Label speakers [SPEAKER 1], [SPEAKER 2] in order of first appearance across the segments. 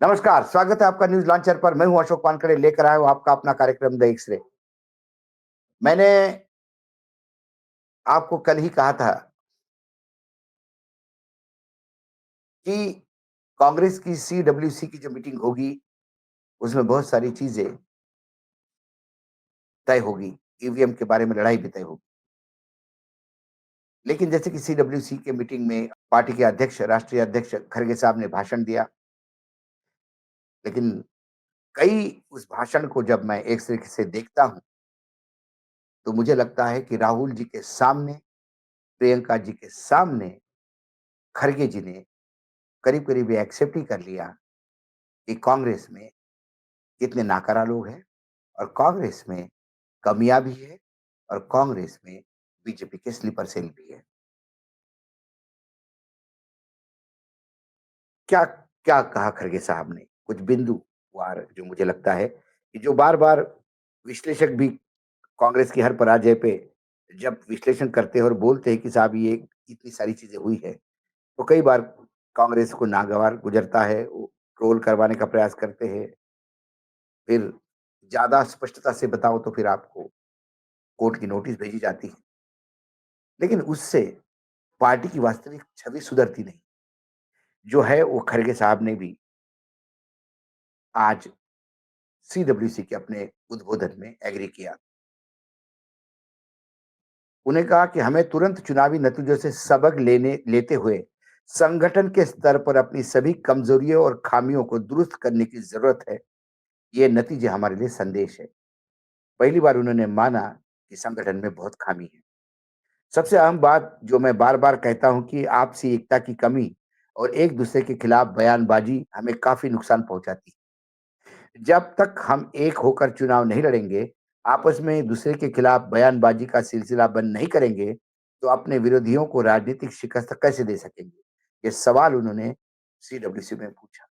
[SPEAKER 1] नमस्कार, स्वागत है आपका न्यूज़ लॉन्चर पर। मैं हूँ अशोक वानखेड़े, लेकर आया हूँ आपका अपना कार्यक्रम द एक्स-रे। मैंने आपको कल ही कहा था कि कांग्रेस की सीडब्ल्यूसी की जो मीटिंग होगी, उसमें बहुत सारी चीज़ें तय होगी, ईवीएम के बारे में लड़ाई भी तय होगी। लेकिन जैसे कि सीडब्ल्यूसी के मीटिंग में पार्टी के अध्यक्ष, राष्ट्रीय अध्यक्ष खरगे साहब ने भाषण दिया, लेकिन कई उस भाषण को जब मैं एक तरीके से देखता हूँ, तो मुझे लगता है कि राहुल जी के सामने, प्रियंका जी के सामने खरगे जी ने करीब-करीब ये एक्सेप्ट ही कर लिया कि कांग्रेस में कितने नाकारा लोग हैं और कांग्रेस में कमियां भी है और कांग्रेस में बीजेपी के स्लीपर सेल भी है। क्या क्या कहा खरगे साहब ने? कुछ बिंदुवार जो मुझे लगता है कि जो बार-बार विश्लेषक भी कांग्रेस की हर पराजय पे जब विश्लेषण करते हैं और बोलते हैं कि साहब ये इतनी सारी चीजें हुई है, तो कई बार कांग्रेस को नागवार गुजरता है, वो ट्रोल करवाने का प्रयास करते हैं। फिर ज्यादा स्पष्टता से बताओ तो फिर आपको कोर्ट की नोटिस भेजी जाती है। लेकिन उससे पार्टी की वास्तविक छवि सुधरती नहीं। जो है वो खरगे साहब ने भी आज सीडब्ल्यूसी के अपने उद्बोधन में एग्री किया। उन्हें कहा कि हमें तुरंत चुनावी नतीजों से सबक लेते हुए संगठन के स्तर पर अपनी सभी कमजोरियों और खामियों को दुरुस्त करने की जरूरत है। ये नतीजे हमारे लिए संदेश है। पहली बार उन्होंने माना कि संगठन में बहुत खामी है। सबसे अहम बात जो मैं बार-बार कहता हूं कि आपसी एकता की कमी और एक दूसरे के खिलाफ बयानबाजी हमें काफी नुकसान पहुंचाती है। जब तक हम एक होकर चुनाव नहीं लड़ेंगे, आपस में एक दूसरे के खिलाफ बयानबाजी का सिलसिला बंद नहीं करेंगे, तो अपने विरोधियों को राजनीतिक शिकस्त कैसे दे सकेंगे? ये सवाल उन्होंने सीडब्ल्यूसी में पूछा,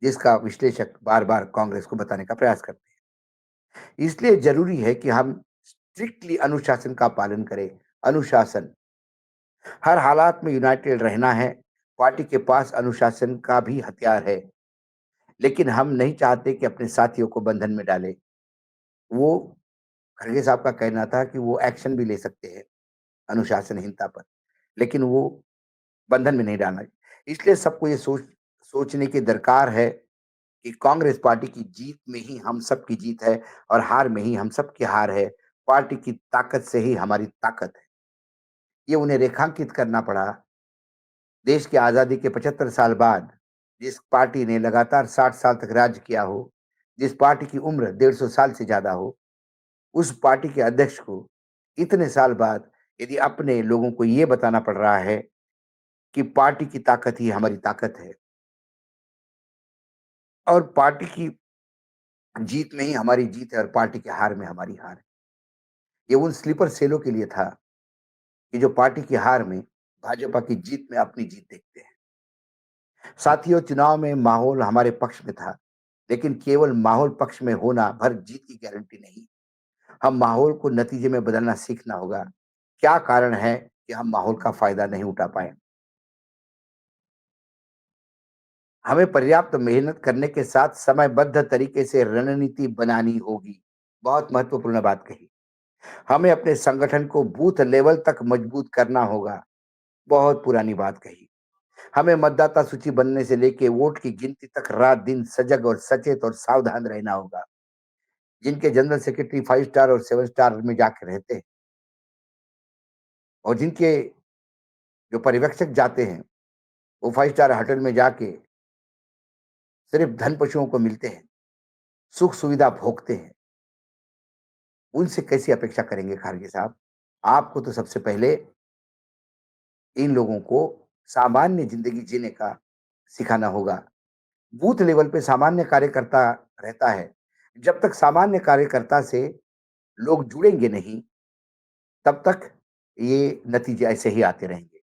[SPEAKER 1] जिसका विश्लेषक बार-बार कांग्रेस को बताने का प्रयास करते हैं। इसलिए जरूरी है कि हम स्ट्रिक्टली अनुशासन का पालन करें। अनुशासन हर हालात में यूनाइटेड रहना है। पार्टी के पास अनुशासन का भी हथियार है, लेकिन हम नहीं चाहते कि अपने साथियों को बंधन में डालें। वो खड़गे साहब का कहना था कि वो एक्शन भी ले सकते हैं अनुशासनहीनता पर, लेकिन वो बंधन में नहीं डालना। इसलिए सबको ये सोचने की दरकार है कि कांग्रेस पार्टी की जीत में ही हम सबकी जीत है और हार में ही हम सबकी हार है। पार्टी की ताकत से ही हमारी ताकत है। ये उन्हें रेखांकित करना पड़ा। देश की आज़ादी के 75 साल बाद जिस पार्टी ने लगातार 60 साल तक राज्य किया हो, जिस पार्टी की उम्र 150 साल से ज़्यादा हो, उस पार्टी के अध्यक्ष को इतने साल बाद यदि अपने लोगों को ये बताना पड़ रहा है कि पार्टी की ताकत ही हमारी ताकत है और पार्टी की जीत में ही हमारी जीत है और पार्टी की हार में हमारी हार है। ये उन स्लीपर सेलों के लिए था कि जो पार्टी की हार में भाजपा की जीत में अपनी जीत देखते हैं। साथियों, चुनाव में माहौल हमारे पक्ष में था, लेकिन केवल माहौल पक्ष में होना भर जीत की गारंटी नहीं। हम माहौल को नतीजे में बदलना सीखना होगा। क्या कारण है कि हम माहौल का फायदा नहीं उठा पाए? हमें पर्याप्त मेहनत करने के साथ समयबद्ध तरीके से रणनीति बनानी होगी। बहुत महत्वपूर्ण बात कही। हमें अपने संगठन को बूथ लेवल तक मजबूत करना होगा। बहुत पुरानी बात कही। हमें मतदाता सूची बनने से लेके वोट की गिनती तक रात-दिन सजग और सचेत और सावधान रहना होगा। जिनके जनरल सेक्रेटरी 5 स्टार और 7 स्टार में जाके रहते हैं और जिनके जो पर्यवेक्षक जाते हैं, वो 5 स्टार होटल में जाके सिर्फ धन पशुओं को मिलते हैं, सुख सुविधा भोगते हैं। उनसे कैसी अपेक्षा करेंगे खारगे साहब? आपको तो सबसे पहले इन लोगों को सामान्य ज़िंदगी जीने का सिखाना होगा। बूथ लेवल पे सामान्य कार्यकर्ता रहता है। जब तक सामान्य कार्यकर्ता से लोग जुड़ेंगे नहीं, तब तक ये नतीजे ऐसे ही आते रहेंगे।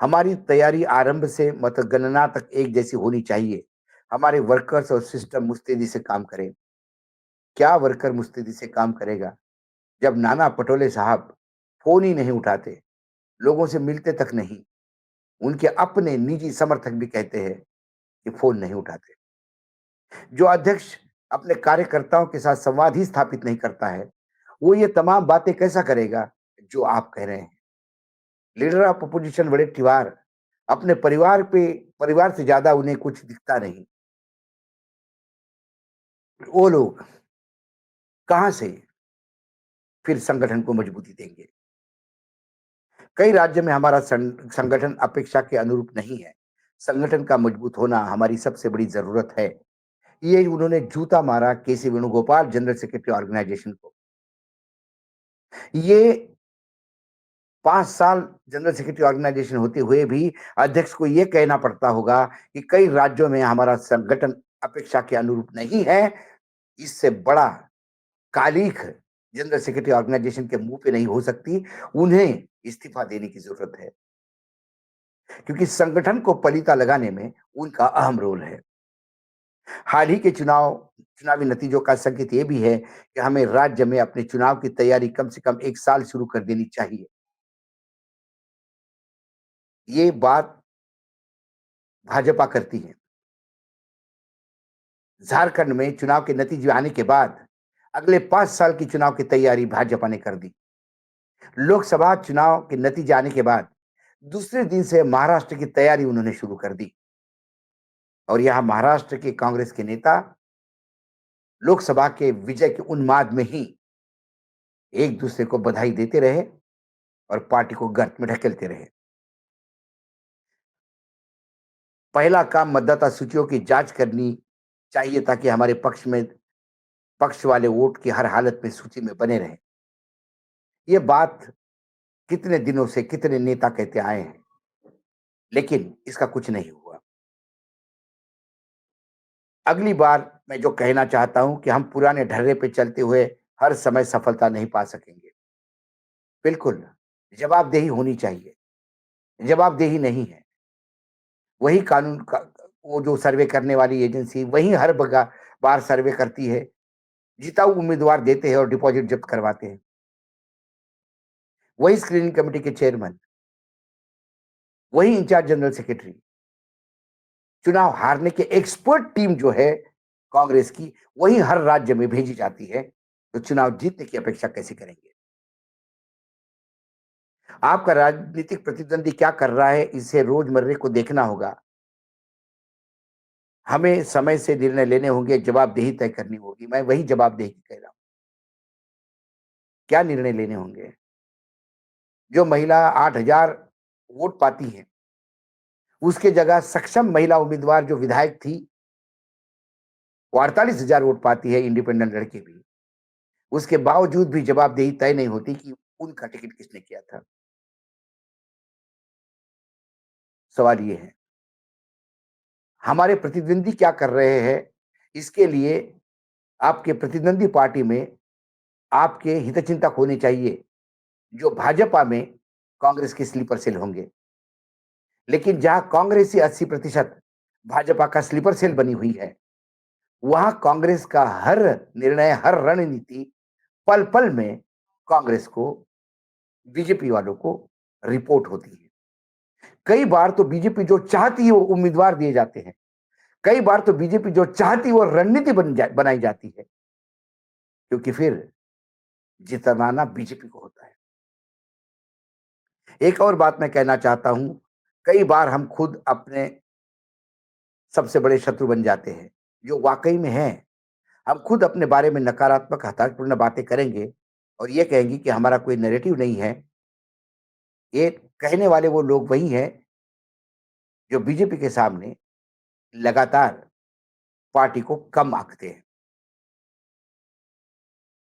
[SPEAKER 1] हमारी तैयारी आरंभ से मतगणना तक एक जैसी होनी चाहिए। हमारे वर्कर्स और सिस्टम मुस्तैदी से काम करें। क्या वर्कर मुस्तैदी से काम करेगा जब नाना पटोले साहब फ़ोन ही नहीं उठाते, लोगों से मिलते तक नहीं? उनके अपने निजी समर्थक भी कहते हैं कि फ़ोन नहीं उठाते। जो अध्यक्ष अपने कार्यकर्ताओं के साथ संवाद ही स्थापित नहीं करता है, वो ये तमाम बातें कैसा करेगा जो आप कह रहे हैं? लीडर ऑफ अपोजिशन बड़े त्योहार अपने परिवार से ज़्यादा उन्हें कुछ दिखता नहीं। वो लोग कहाँ से फिर संगठन को मजबूती देंगे? कई राज्य में हमारा संगठन अपेक्षा के अनुरूप नहीं है। संगठन का मजबूत होना हमारी सबसे बड़ी ज़रूरत है। ये उन्होंने जूता मारा केसी वेणुगोपाल जनरल सेक्रेटरी ऑर्गेनाइजेशन को। ये 5 साल जनरल सेक्रेटरी ऑर्गेनाइजेशन होते हुए भी अध्यक्ष को ये कहना पड़ता होगा कि कई राज्यों में हमारा संगठन अपेक्षा के अनुरूप नहीं है। इससे बड़ा कालीख जनरल सेक्रेटरी ऑर्गेनाइजेशन के मुंह पे नहीं हो सकती। उन्हें इस्तीफा देने की जरूरत है क्योंकि संगठन को पलीता लगाने में उनका अहम रोल है। हाल ही के चुनावी नतीजों का संकेत ये भी है कि हमें राज्य में अपने चुनाव की तैयारी कम से कम 1 साल शुरू कर देनी चाहिए। ये बात भाजपा करती है। झारखंड में चुनाव के नतीजे आने के बाद अगले 5 साल की चुनाव की तैयारी भाजपा ने कर दी। लोकसभा चुनाव के नतीजे आने के बाद दूसरे दिन से महाराष्ट्र की तैयारी उन्होंने शुरू कर दी और यहाँ महाराष्ट्र के कांग्रेस के नेता लोकसभा के विजय के उन्माद में ही एक दूसरे को बधाई देते रहे और पार्टी को गर्त में ढकेलते रहे। पहला काम मतदाता सूचियों की जांच करनी चाहिए ताकि हमारे पक्ष वाले वोट की हर हालत में सूची में बने रहे। ये बात कितने दिनों से कितने नेता कहते आए हैं, लेकिन इसका कुछ नहीं हुआ। अगली बार मैं जो कहना चाहता हूं कि हम पुराने ढर्रे पे चलते हुए हर समय सफलता नहीं पा सकेंगे। बिल्कुल, जवाबदेही होनी चाहिए। जवाबदेही नहीं है। वही कानून का वो जो सर्वे करने वाली एजेंसी वही हर बार सर्वे करती है, जिताऊ उम्मीदवार देते हैं और डिपॉजिट जब्त करवाते हैं। वही स्क्रीनिंग कमेटी के चेयरमैन, वही इंचार्ज जनरल सेक्रेटरी, चुनाव हारने के एक्सपर्ट टीम जो है कांग्रेस की, वही हर राज्य में भेजी जाती है। तो चुनाव जीतने की अपेक्षा कैसे करेंगे? आपका राजनीतिक प्रतिद्वंदी क्या कर रहा है, इसे रोजमर्रे को देखना होगा। हमें समय से निर्णय लेने होंगे, जवाबदेही तय करनी होगी। मैं वही जवाबदेही की कह रहा हूँ। क्या निर्णय लेने होंगे? जो महिला 8,000 वोट पाती है, उसके जगह सक्षम महिला उम्मीदवार जो विधायक थी, वो 48,000 वोट पाती है इंडिपेंडेंट लड़के भी। उसके बावजूद भी जवाबदेही तय नहीं होती कि उनका टिकट किसने किया था। सवाल ये है, हमारे प्रतिद्वंदी क्या कर रहे हैं, इसके लिए आपके प्रतिद्वंदी पार्टी में आपके हितचिंतक होने चाहिए, जो भाजपा में कांग्रेस के स्लीपर सेल होंगे। लेकिन जहां कांग्रेस ही 80% भाजपा का स्लीपर सेल बनी हुई है, वहां कांग्रेस का हर निर्णय, हर रणनीति पल-पल में कांग्रेस को, बीजेपी वालों को रिपोर्ट होती है। कई बार तो बीजेपी जो चाहती है वो उम्मीदवार दिए जाते हैं। कई बार तो बीजेपी जो चाहती है वो रणनीति बनाई जाती है, क्योंकि फिर जितवाना बीजेपी को होता है। एक और बात मैं कहना चाहता हूं, कई बार हम खुद अपने सबसे बड़े शत्रु बन जाते हैं, जो वाकई में है। हम खुद अपने बारे में नकारात्मक, हताशापूर्ण बातें करेंगे और ये कहेंगे कि हमारा कोई नैरेटिव नहीं है। ये कहने वाले वो लोग वही हैं जो बीजेपी के सामने लगातार पार्टी को कम आंकते हैं।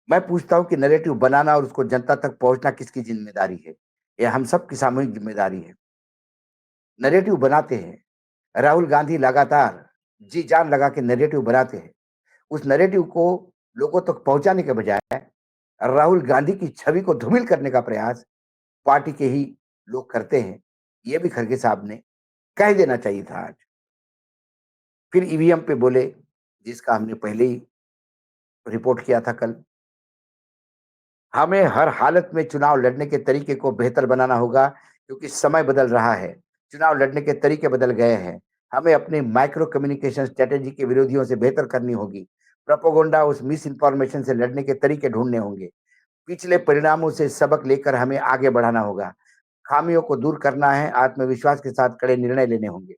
[SPEAKER 1] मैं पूछता हूं कि नैरेटिव बनाना और उसको जनता तक पहुंचना किसकी जिम्मेदारी है? ये हम सब की सामूहिक जिम्मेदारी है। नैरेटिव बनाते हैं। राहुल गांधी लगातार जी जान लगा के नैरेटिव बनाते हैं। उस नैरेटिव को लोगों तक पहुंचाने के बजाय राहुल गांधी की छवि को धूमिल करने का प्रयास पार्टी के ही लोग करते हैं। ये भी खड़गे साहब ने कह देना चाहिए था आज। फिर ईवीएम पे बोले, जिसका हमने पहले ही रिपोर्ट किया था कल। हमें हर हालत में चुनाव लड़ने के तरीके को बेहतर बनाना होगा क्योंकि समय बदल रहा है। चुनाव लड़ने के तरीके बदल गए हैं। हमें अपनी माइक्रो कम्युनिकेशन स्ट्रैटेजी के विरोधियों से बेहतर करनी होगी। प्रोपेगेंडा उस मिस इन्फॉर्मेशन से लड़ने के तरीके ढूँढने होंगे। पिछले परिणामों से सबक लेकर हमें आगे बढ़ाना होगा। खामियों को दूर करना है, आत्मविश्वास के साथ कड़े निर्णय लेने होंगे।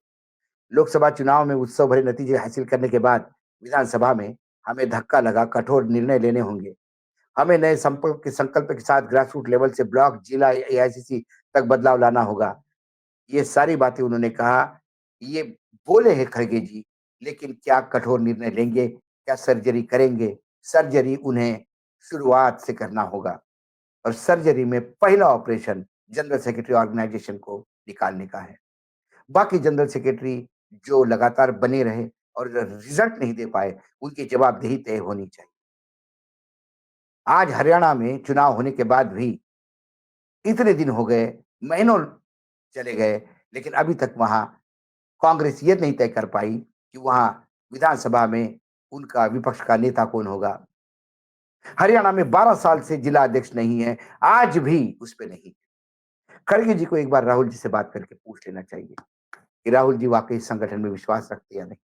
[SPEAKER 1] लोकसभा चुनाव में उत्सव भरे नतीजे हासिल करने के बाद विधानसभा में हमें धक्का लगा कठोर निर्णय लेने होंगे। हमें नए संकल्प के साथ ग्रासरूट लेवल से ब्लॉक, जिला, एआईसीसी तक बदलाव लाना होगा। ये सारी बातें उन्होंने कहा। ये बोले हैं खड़गे जी, लेकिन क्या कठोर निर्णय लेंगे? क्या सर्जरी करेंगे? सर्जरी उन्हें शुरुआत से करना होगा और सर्जरी में पहला ऑपरेशन जनरल सेक्रेटरी ऑर्गेनाइजेशन को निकालने का है। बाकी जनरल सेक्रेटरी जो लगातार बने रहे और रिजल्ट नहीं दे पाए, उनकी जवाबदेही तय होनी चाहिए। आज हरियाणा में चुनाव होने के बाद भी इतने दिन हो गए, महीनों चले गए, लेकिन अभी तक वहाँ कांग्रेस ये नहीं तय कर पाई कि वहाँ विधानसभा में उनका विपक्ष का नेता कौन होगा। हरियाणा में 12 साल से जिला अध्यक्ष नहीं है, आज भी उस पे नहीं। खड़गे जी को एक बार राहुल जी से बात करके पूछ लेना चाहिए कि राहुल जी वाक़ई इस संगठन में विश्वास रखते हैं या नहीं।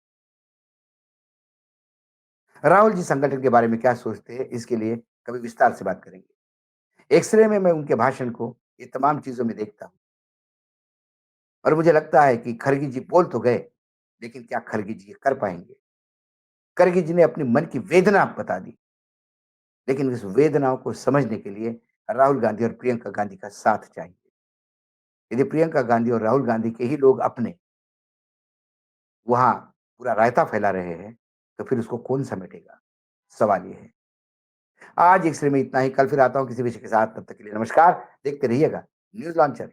[SPEAKER 1] राहुल जी संगठन के बारे में क्या सोचते हैं, इसके लिए कभी विस्तार से बात करेंगे। एक्स-रे में मैं उनके भाषण को ये तमाम चीज़ों में देखता हूँ और मुझे लगता है कि खड़गे जी बोल तो गए, लेकिन क्या खड़गे जी ये कर पाएँगे? खड़गे जी ने अपने मन की वेदना बता दी, लेकिन इस वेदनाओं को समझने के लिए राहुल गांधी और प्रियंका गांधी का साथ चाहिए। यदि प्रियंका गांधी और राहुल गांधी के ही लोग अपने वहाँ पूरा रायता फैला रहे हैं, तो फिर उसको कौन समेटेगा? सवाल ये है। आज एक्स-रे में इतना ही, कल फिर आता हूँ किसी विषय के साथ, तब तक के लिए नमस्कार। देखते रहिएगा न्यूज़ लॉन्चर।